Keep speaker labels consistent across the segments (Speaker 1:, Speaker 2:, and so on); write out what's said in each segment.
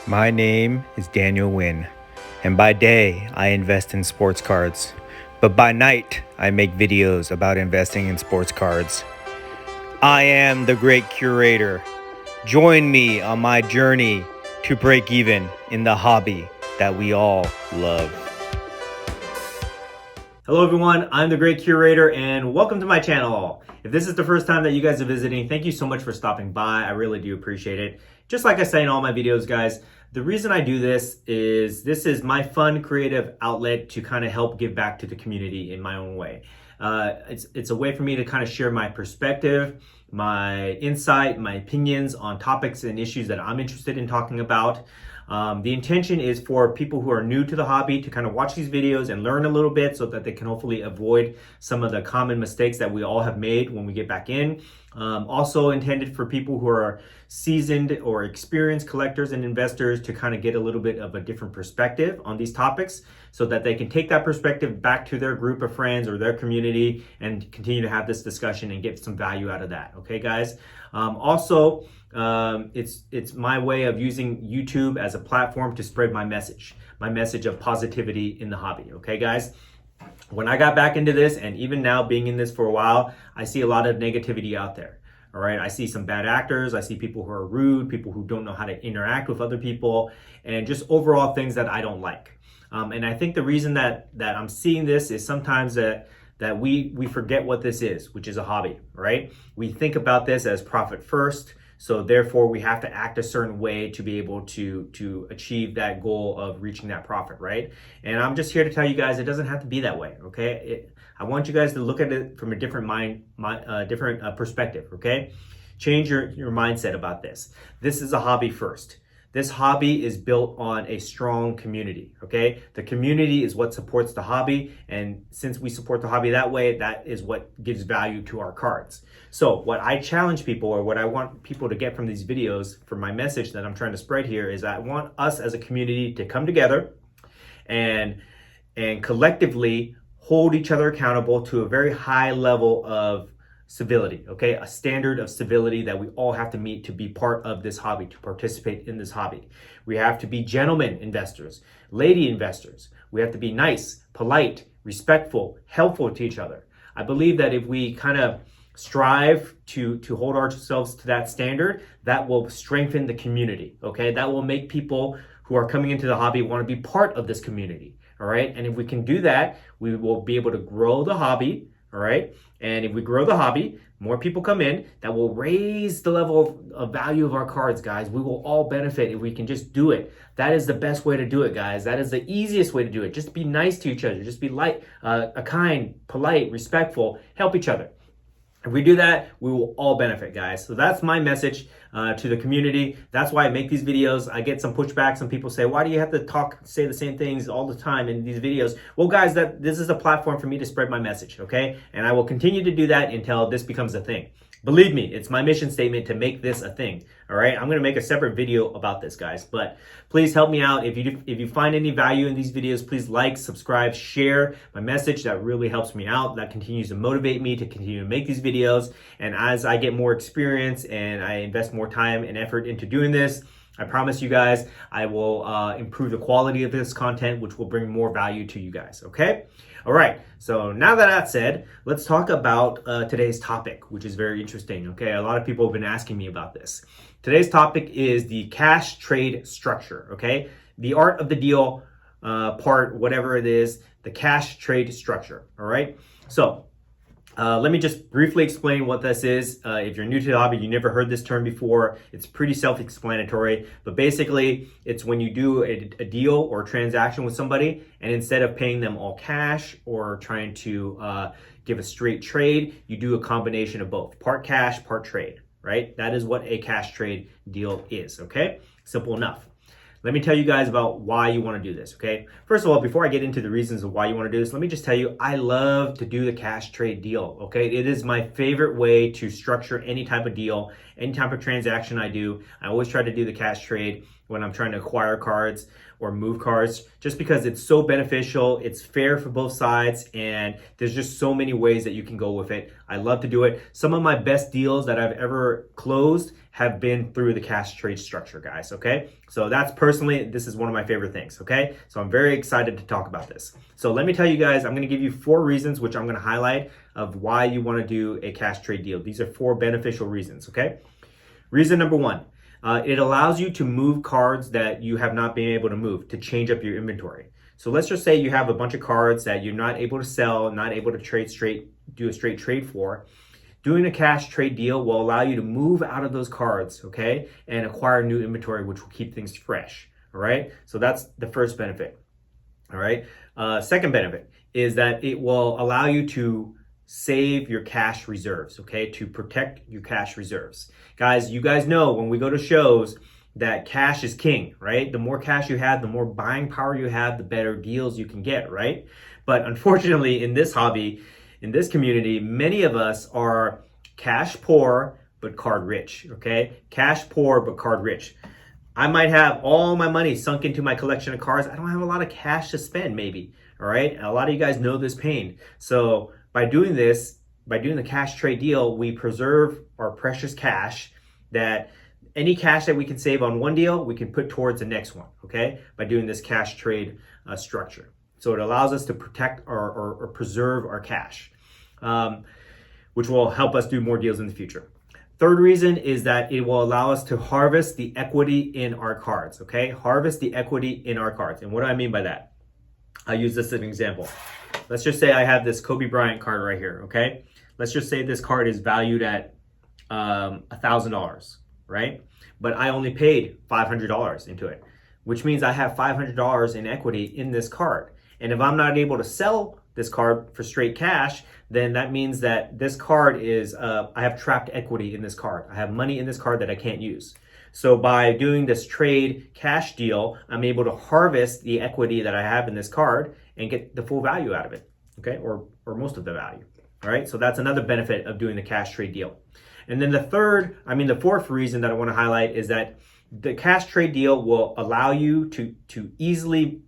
Speaker 1: My name is Daniel Wynn, and by day I invest in sports cards, but by night I make videos about investing in sports cards. I am the great curator. Join me on my journey to break even in the hobby that we all love. Hello everyone, I'm the Great Curator and welcome to my channel. If this is the first time that you guys are visiting, thank you so much for stopping by. I really do appreciate it. Just like I say in all my videos, guys, the reason I do this is my fun creative outlet to kind of help give back to the community in my own way. It's a way for me to kind of share my perspective, my insight, my opinions on topics and issues that I'm interested in talking about. The intention is for people who are new to the hobby to kind of watch these videos and learn a little bit so that they can hopefully avoid some of the common mistakes that we all have made when we get back in. Also intended for people who are seasoned or experienced collectors and investors to kind of get a little bit of a different perspective on these topics so that they can take that perspective back to their group of friends or their community and continue to have this discussion and get some value out of that. Okay, guys? It's my way of using YouTube as a platform to spread my message of positivity in the hobby. Okay, guys? When I got back into this, and even now being in this for a while, I see a lot of negativity out there. All right, I see some bad actors. I see people who are rude, people who don't know how to interact with other people, and just overall things that I don't like. And I think the reason that I'm seeing this is sometimes that we forget what this is, which is a hobby, right? We think about this as profit first. So therefore we have to act a certain way to be able to achieve that goal of reaching that profit, right? And I'm just here to tell you guys, it doesn't have to be that way, okay? I want you guys to look at it from a different perspective, okay? Change your mindset about this. This is a hobby first. This hobby is built on a strong community, okay? The community is what supports the hobby, and since we support the hobby that way, that is what gives value to our cards. So what I challenge people, or what I want people to get from these videos, from my message that I'm trying to spread here, is I want us as a community to come together and collectively hold each other accountable to a very high level of civility, okay? A standard of civility that we all have to meet to be part of this hobby, to participate in this hobby. We have to be gentlemen investors, lady investors. We have to be nice, polite, respectful, helpful to each other. I believe that if we kind of strive to hold ourselves to that standard, that will strengthen the community, okay? That will make people who are coming into the hobby want to be part of this community, all right? And if we can do that, we will be able to grow the hobby, all right? And if we grow the hobby, more people come in, that will raise the level of value of our cards, guys. We will all benefit if we can just do it. That is the best way to do it, guys. That is the easiest way to do it. Just be nice to each other. Just be kind, polite, respectful, help each other. If we do that, we will all benefit, guys. So that's my message to the community. That's why I make these videos. I get some pushback. Some people say, why do you have to say the same things all the time in these videos? Well, guys, this is a platform for me to spread my message, okay? And I will continue to do that until this becomes a thing. Believe me, it's my mission statement to make this a thing, all right? I'm gonna make a separate video about this, guys, but please help me out. If you find any value in these videos, please like, subscribe, share my message. That really helps me out. That continues to motivate me to continue to make these videos. And as I get more experience and I invest more time and effort into doing this, I promise you guys, I will improve the quality of this content, which will bring more value to you guys, okay? All right, so now that that's said, let's talk about today's topic, which is very interesting, okay? A lot of people have been asking me about this. Today's topic is the cash trade structure, okay? The art of the deal part, whatever it is, the cash trade structure, all right? So let me just briefly explain what this is. If you're new to the hobby, you never heard this term before, it's pretty self-explanatory, but basically it's when you do a deal or a transaction with somebody, and instead of paying them all cash or trying to give a straight trade, you do a combination of both, part cash, part trade, right? That is what a cash trade deal is, okay? Simple enough. Let me tell you guys about why you want to do this, okay? First of all, before I get into the reasons of why you want to do this, let me just tell you, I love to do the cash trade deal, okay? It is my favorite way to structure any type of deal, any type of transaction I do. I always try to do the cash trade. when I'm trying to acquire cards or move cards, just because it's so beneficial, it's fair for both sides, and there's just so many ways that you can go with it. I love to do it. Some of my best deals that I've ever closed have been through the cash trade structure, guys, okay? So that's personally, this is one of my favorite things, okay? So I'm very excited to talk about this. So let me tell you guys, I'm gonna give you 4 reasons, which I'm gonna highlight, of why you wanna do a cash trade deal. These are 4 beneficial reasons, okay? Reason number 1, it allows you to move cards that you have not been able to move, to change up your inventory. So let's just say you have a bunch of cards that you're not able to sell, not able to do a straight trade for. Doing a cash trade deal will allow you to move out of those cards, okay, and acquire new inventory, which will keep things fresh, all right? So that's the first benefit, all right? Second benefit is that it will allow you to save your cash reserves, okay, to protect your cash reserves. Guys, you guys know when we go to shows that cash is king, right? The more cash you have, the more buying power you have, the better deals you can get, right? But unfortunately, in this hobby, in this community, many of us are cash poor, but card rich, okay? Cash poor, but card rich. I might have all my money sunk into my collection of cards. I don't have a lot of cash to spend, maybe, all right? And a lot of you guys know this pain. So by doing this, by doing the cash trade deal, we preserve our precious cash, that any cash that we can save on one deal, we can put towards the next one, okay? By doing this cash trade structure. So it allows us to protect or preserve our cash, which will help us do more deals in the future. Third reason is that it will allow us to harvest the equity in our cards, okay? Harvest the equity in our cards. And what do I mean by that? I'll use this as an example. Let's just say I have this Kobe Bryant card right here, okay? Let's just say this card is valued at $1,000, right? But I only paid $500 into it, which means I have $500 in equity in this card. And if I'm not able to sell this card for straight cash, then that means that this card is, I have trapped equity in this card. I have money in this card that I can't use. So by doing this trade cash deal, I'm able to harvest the equity that I have in this card and get the full value out of it, okay? Or most of the value, all right? So that's another benefit of doing the cash trade deal. And then the fourth reason that I wanna highlight is that the cash trade deal will allow you to easily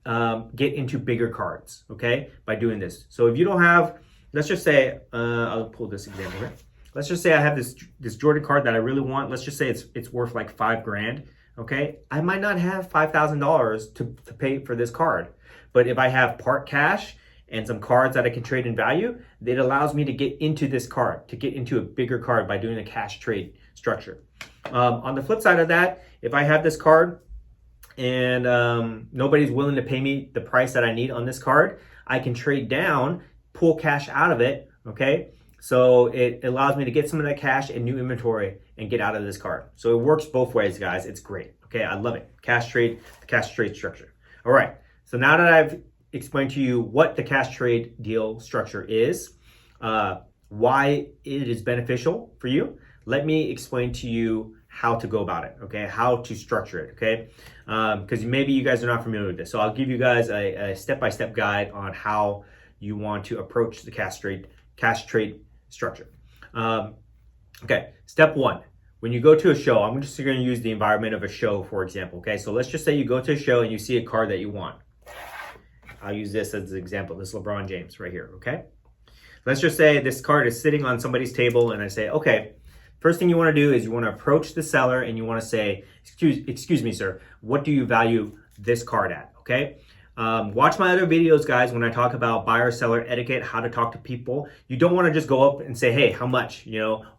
Speaker 1: get into bigger cards, okay? By doing this. So if you don't have, let's just say, I'll pull this example here. Let's just say I have this Jordan card that I really want. Let's just say it's worth like $5,000, okay? I might not have $5,000 to pay for this card. But if I have part cash and some cards that I can trade in value, it allows me to get into this card, to get into a bigger card by doing a cash trade structure. On the flip side of that, if I have this card and nobody's willing to pay me the price that I need on this card, I can trade down, pull cash out of it, okay? So it allows me to get some of that cash and new inventory and get out of this card. So it works both ways, guys. It's great, okay? I love it. Cash trade, the cash trade structure. All right, so now that I've explained to you what the cash trade deal structure is, why it is beneficial for you, let me explain to you how to go about it, okay? How to structure it, okay? Because maybe you guys are not familiar with this. So I'll give you guys a step-by-step guide on how you want to approach the cash trade structure. Okay, step 1. When you go to a show, I'm just going to use the environment of a show, for example, okay? So let's just say you go to a show and you see a card that you want. I'll use this as an example, this LeBron James right here, okay? Let's just say this card is sitting on somebody's table and I say, okay, first thing you want to do is you want to approach the seller and you want to say, excuse me, sir, what do you value this card at, okay? Watch my other videos, guys, when I talk about buyer-seller etiquette, how to talk to people. You don't want to just go up and say, hey, how much,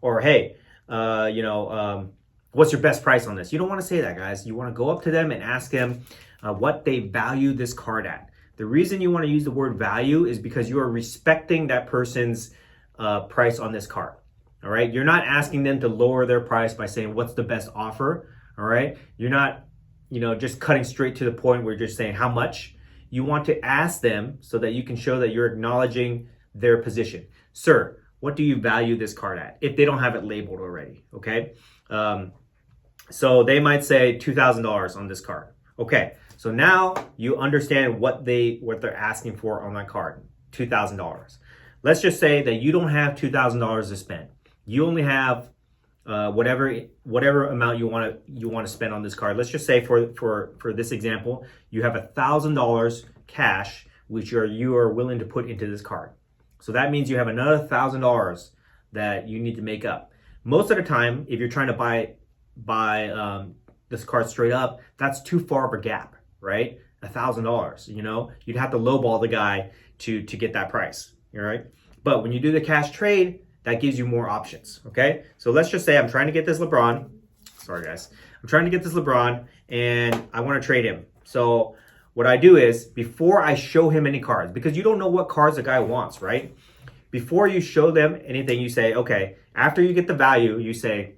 Speaker 1: or hey, what's your best price on this? You don't want to say that, guys. You want to go up to them and ask them what they value this card at. The reason you want to use the word value is because you are respecting that person's price on this card, all right? You're not asking them to lower their price by saying, what's the best offer, all right? You're not, just cutting straight to the point where you're just saying, how much? You want to ask them so that you can show that you're acknowledging their position. Sir, what do you value this card at? If they don't have it labeled already, okay? So they might say $2,000 on this card. Okay, so now you understand what they're asking for on that card, $2,000. Let's just say that you don't have $2,000 to spend. You only have whatever amount you want to spend on this card. Let's just say for this example, you have $1,000 cash which you are willing to put into this card. So that means you have another $1,000 that you need to make up. Most of the time, if you're trying to buy this card straight up, that's too far of a gap, right? $1,000. You know, you'd have to lowball the guy to get that price. All right. But when you do the cash trade, that gives you more options. Okay. So let's just say I'm trying to get this LeBron. Sorry, guys. I'm trying to get this LeBron and I want to trade him. So what I do is before I show him any cards, because you don't know what cards the guy wants, right? Before you show them anything, you say, okay, after you get the value, you say,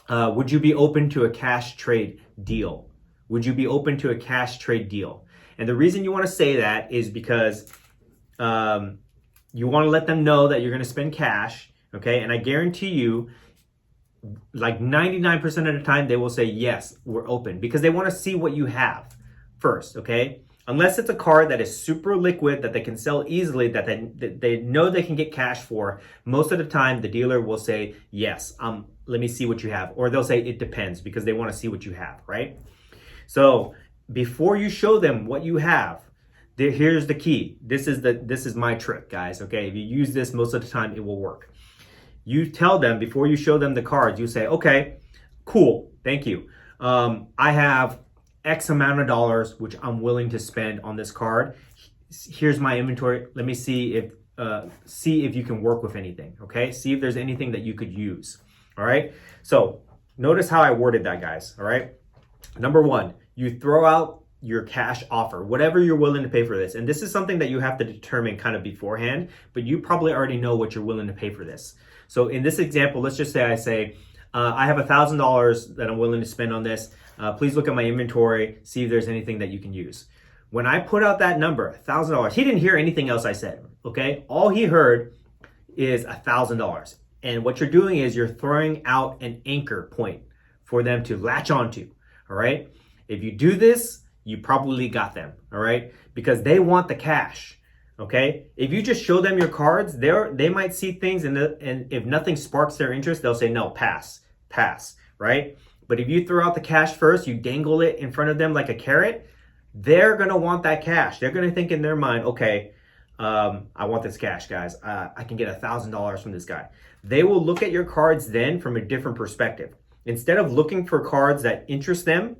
Speaker 1: would you be open to a cash trade deal? Would you be open to a cash trade deal? And the reason you want to say that is because you want to let them know that you're going to spend cash, okay? And I guarantee you, like 99% of the time, they will say, yes, we're open, because they want to see what you have first, okay? Unless it's a card that is super liquid, that they can sell easily, that they know they can get cash for, most of the time, the dealer will say, yes, let me see what you have. Or they'll say, it depends, because they want to see what you have, right? So before you show them what you have, here's the key. This is my trick, guys, okay? If you use this, most of the time, it will work. You tell them, before you show them the cards, you say, okay, cool, thank you. I have X amount of dollars, which I'm willing to spend on this card. Here's my inventory. Let me see if you can work with anything, okay? See if there's anything that you could use, all right? So notice how I worded that, guys, all right? Number one, you throw out your cash offer, whatever you're willing to pay for this. And this is something that you have to determine kind of beforehand, but you probably already know what you're willing to pay for this. So in this example, let's just say I say, I have $1,000 that I'm willing to spend on this. Please look at my inventory, see if there's anything that you can use. When I put out that number, $1,000, he didn't hear anything else I said, okay? All he heard is $1,000. And what you're doing is you're throwing out an anchor point for them to latch onto, all right? If you do this, you probably got them, all right? Because they want the cash, okay? If you just show them your cards, they might see things and if nothing sparks their interest, they'll say, no, pass, right? But if you throw out the cash first, you dangle it in front of them like a carrot, they're gonna want that cash. They're gonna think in their mind, okay, I want this cash, guys. I can get $1,000 from this guy. They will look at your cards then from a different perspective. Instead of looking for cards that interest them,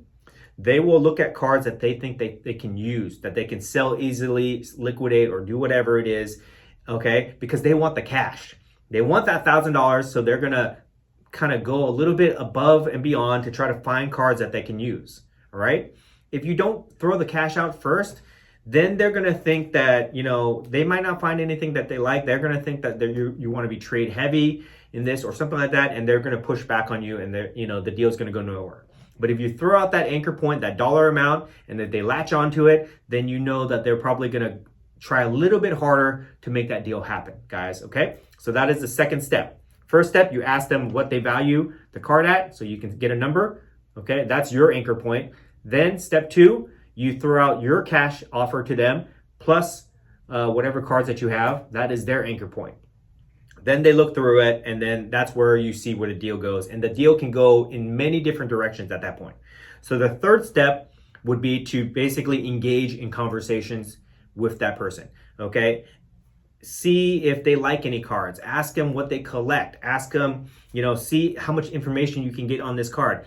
Speaker 1: they will look at cards that they think they can use, that they can sell easily, liquidate, or do whatever it is, okay? Because they want the cash. They want that $1,000, so they're gonna kind of go a little bit above and beyond to try to find cards that they can use, all right? If you don't throw the cash out first, then they're gonna think that, you know, they might not find anything that they like. They're gonna think that you wanna be trade heavy in this or something like that, and they're gonna push back on you, and the deal's gonna go nowhere. But if you throw out that anchor point, that dollar amount, and that they latch onto it, then you know that they're probably gonna try a little bit harder to make that deal happen, guys, okay? So that is the second step. First step, you ask them what they value the card at, so you can get a number, okay? That's your anchor point. Then step two, you throw out your cash offer to them, plus whatever cards that you have, that is their anchor point. Then they look through it, and then that's where you see where the deal goes. And the deal can go in many different directions at that point. So the third step would be to basically engage in conversations with that person, okay? See if they like any cards. Ask them what they collect. Ask them, see how much information you can get on this card.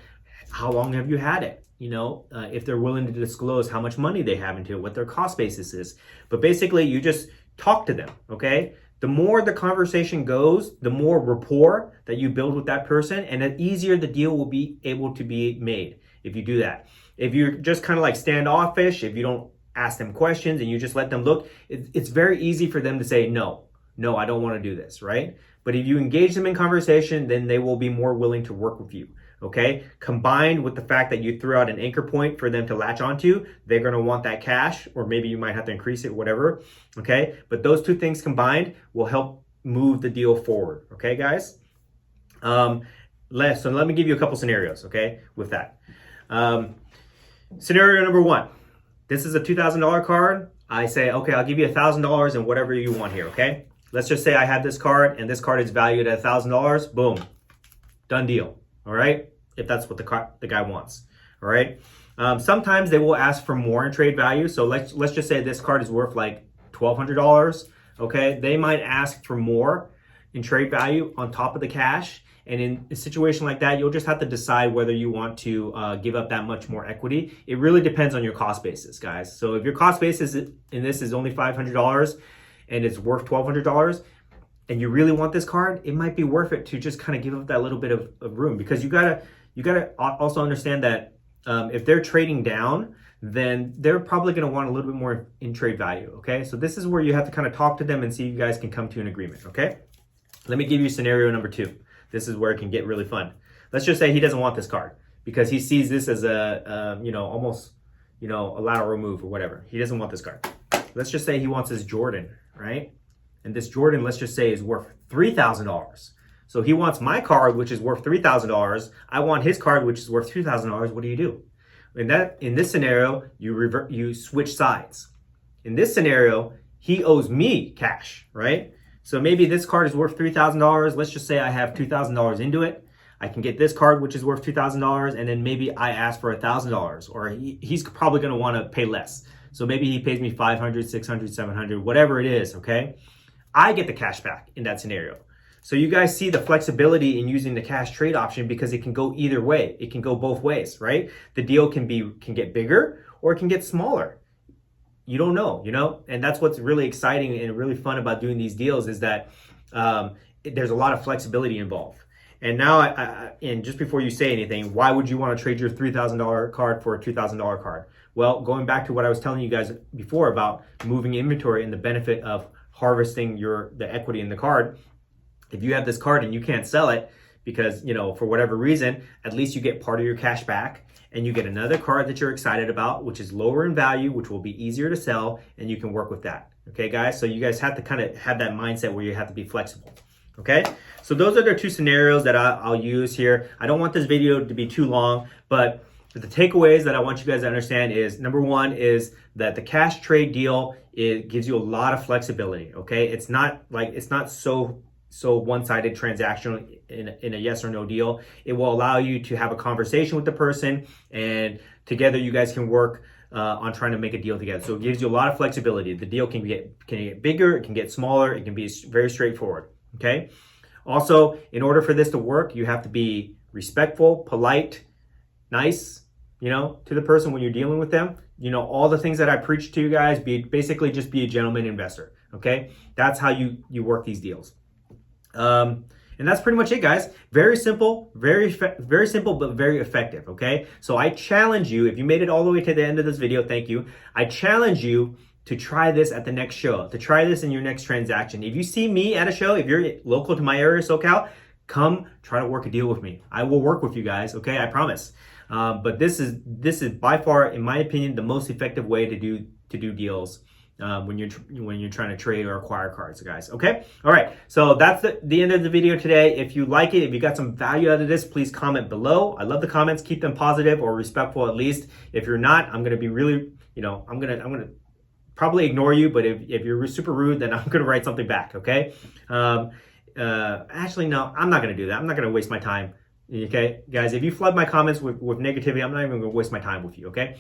Speaker 1: How long have you had it? If they're willing to disclose how much money they have into it, what their cost basis is. But basically, you just talk to them, okay? The more the conversation goes, the more rapport that you build with that person, and the easier the deal will be able to be made if you do that. If you're just kind of like standoffish, if you don't ask them questions and you just let them look, it's very easy for them to say, no, I don't want to do this, right? But if you engage them in conversation, then they will be more willing to work with you, okay? Combined with the fact that you threw out an anchor point for them to latch onto, they're going to want that cash, or maybe you might have to increase it, whatever, okay? But those two things combined will help move the deal forward, okay, guys? So let me give you a couple scenarios, okay, with that. Scenario number one. This is a $2,000 card. I say, okay, I'll give you $1,000 and whatever you want here, okay? Let's just say I have this card and this card is valued at $1,000. Boom. Done deal. All right, if that's what the guy wants. All right. Sometimes they will ask for more in trade value. So let's just say this card is worth like $1,200. Okay, they might ask for more in trade value on top of the cash. And in a situation like that, you'll just have to decide whether you want to give up that much more equity. It really depends on your cost basis, guys. So if your cost basis in this is only $500 and it's worth $1,200, and you really want this card, it might be worth it to just kind of give up that little bit of room, because you gotta also understand that if they're trading down, then they're probably going to want a little bit more in trade value. Okay, so this is where you have to kind of talk to them and see if you guys can come to an agreement. Okay, let me give you scenario number 2. This is where it can get really fun. Let's just say he doesn't want this card because he sees this as a almost a lateral move or whatever. He doesn't want this card. Let's just say he wants this Jordan, right? And this Jordan, let's just say, is worth $3,000. So he wants my card, which is worth $3,000. I want his card, which is worth $2,000. What do you do? In this scenario, you switch sides. In this scenario, he owes me cash, right? So maybe this card is worth $3,000. Let's just say I have $2,000 into it. I can get this card, which is worth $2,000, and then maybe I ask for $1,000, or he's probably going to want to pay less. So maybe he pays me $500, $600, $700, whatever it is, okay? I get the cash back in that scenario. So you guys see the flexibility in using the cash trade option, because it can go either way. It can go both ways, right? The deal can get bigger or it can get smaller. You don't know, and that's what's really exciting and really fun about doing these deals, is that there's a lot of flexibility involved. And now, and just before you say anything, why would you want to trade your $3,000 card for a $2,000 card? Well, going back to what I was telling you guys before about moving inventory and the benefit of harvesting the equity in the card. If you have this card and you can't sell it because, for whatever reason, at least you get part of your cash back, and you get another card that you're excited about, which is lower in value, which will be easier to sell, and you can work with that. Okay, guys? So you guys have to kind of have that mindset where you have to be flexible. Okay? So those are the 2 scenarios that I'll use here. I don't want this video to be too long, but the takeaways that I want you guys to understand is, number 1 is that the cash trade deal, it gives you a lot of flexibility. Okay? It's not so one-sided transactional in a yes or no deal. It will allow you to have a conversation with the person, and together you guys can work on trying to make a deal together. So it gives you a lot of flexibility. The deal can get bigger, it can get smaller, it can be very straightforward. Okay. Also, in order for this to work, you have to be respectful, polite, nice, to the person when you're dealing with them. All the things that I preach to you guys, basically just be a gentleman investor. Okay. That's how you work these deals. And that's pretty much it, guys. Very simple, very simple, but very effective. Okay. So I challenge you, if you made it all the way to the end of this video, thank you. I challenge you to try this at the next show, to try this in your next transaction. If you see me at a show, if you're local to my area, SoCal, come try to work a deal with me. I will work with you guys. Okay. I promise. But this is by far, in my opinion, the most effective way to do deals. When you're trying to trade or acquire cards, guys. Okay. All right. So that's the end of the video today. If you like it, if you got some value out of this, please comment below. I love the comments. Keep them positive or respectful, at least. If you're not, I'm going to be really, I'm going to probably ignore you, but if you're super rude, then I'm going to write something back. Okay. Actually, no, I'm not going to do that. I'm not going to waste my time. Okay, guys, if you flood my comments with negativity, I'm not even going to waste my time with you. Okay.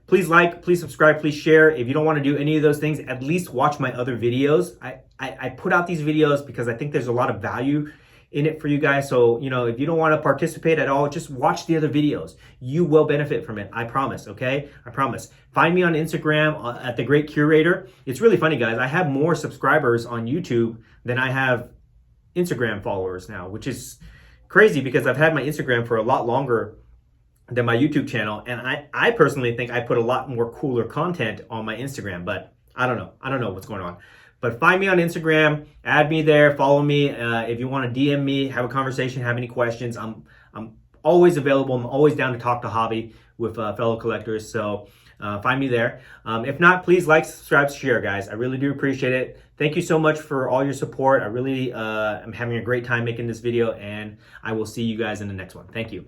Speaker 1: Please like, please subscribe, please share. If you don't want to do any of those things, at least watch my other videos. I put out these videos because I think there's a lot of value in it for you guys. So, if you don't want to participate at all, just watch the other videos. You will benefit from it. I promise. Okay. I promise. Find me on Instagram at The Great Curator. It's really funny, guys. I have more subscribers on YouTube than I have Instagram followers now, which is crazy because I've had my Instagram for a lot longer than my YouTube channel. And I personally think I put a lot more cooler content on my Instagram, but I don't know. I don't know what's going on. But find me on Instagram, add me there, follow me. If you want to DM me, have a conversation, have any questions, I'm always available. I'm always down to talk to hobby with fellow collectors. So find me there. If not, please like, subscribe, share, guys. I really do appreciate it. Thank you so much for all your support. I really am having a great time making this video, and I will see you guys in the next one. Thank you.